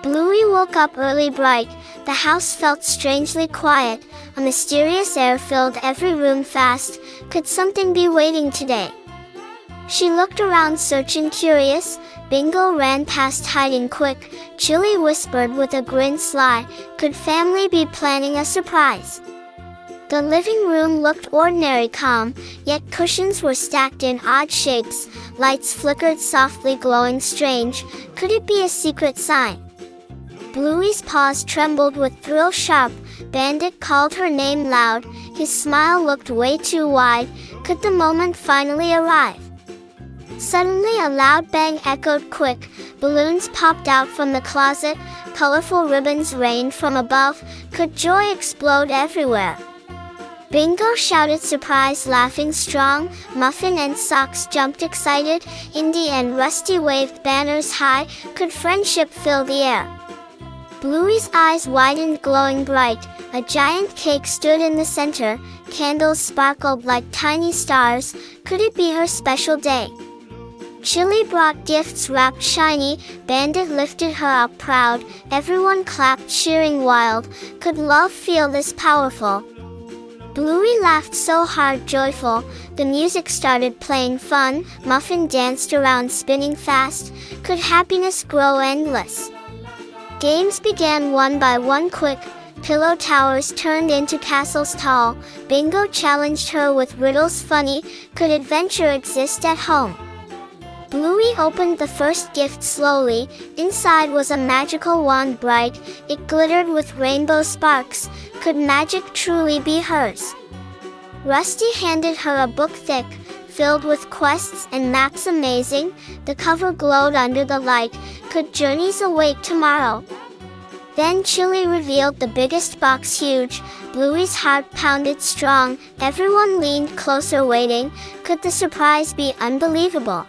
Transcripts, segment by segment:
Bluey woke up early bright. The house felt strangely quiet. A mysterious air filled every room fast. Could something be waiting today? She looked around searching curious. Bingo ran past hiding quick. Chilli whispered with a grin sly. Could family be planning a surprise? The living room looked ordinary calm, yet cushions were stacked in odd shapes. Lights flickered softly glowing strange. Could it be a secret sign? Bluey's paws trembled with thrill sharp. Bandit called her name loud. His smile looked way too wide. Could the moment finally arrive? Suddenly a loud bang echoed quick. Balloons popped out from the closet. Colorful ribbons rained from above. Could joy explode everywhere? Bingo shouted surprise, laughing strong. Muffin and Socks jumped excited. Indy and Rusty waved banners high. Could friendship fill the air? Bluey's eyes widened, glowing bright. A giant cake stood in the center. Candles sparkled like tiny stars. Could it be her special day? Chilli brought gifts wrapped shiny. Bandit lifted her up proud. Everyone clapped, cheering wild. Could love feel this powerful? Bluey laughed so hard, joyful. The music started playing fun. Muffin danced around, spinning fast. Could happiness grow endless? Games began one by one quick. Pillow towers turned into castles tall. Bingo challenged her with riddles funny. Could adventure exist at home? Bluey opened the first gift slowly. Inside was a magical wand bright. It glittered with rainbow sparks. Could magic truly be hers? Rusty handed her a book thick, filled with quests and maps amazing. The cover glowed under the light. Could journeys await tomorrow? Then Chilli revealed the biggest box, huge. Bluey's heart pounded strong. Everyone leaned closer waiting. Could the surprise be unbelievable?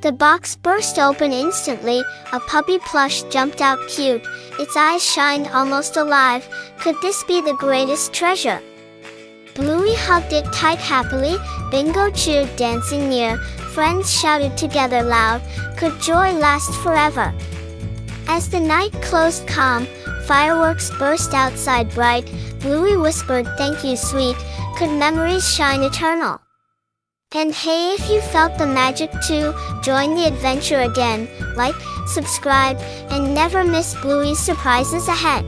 The box burst open instantly. A puppy plush jumped out cute. Its eyes shined almost alive. Could this be the greatest treasure? Bluey hugged it tight happily. Bingo cheered, dancing near. Friends shouted together loud. Could joy last forever? As the night closed calm, fireworks burst outside bright. Bluey whispered, "Thank you, sweet." Could memories shine eternal? And hey, if you felt the magic too, join the adventure again. Like, subscribe, and never miss Bluey's surprises ahead.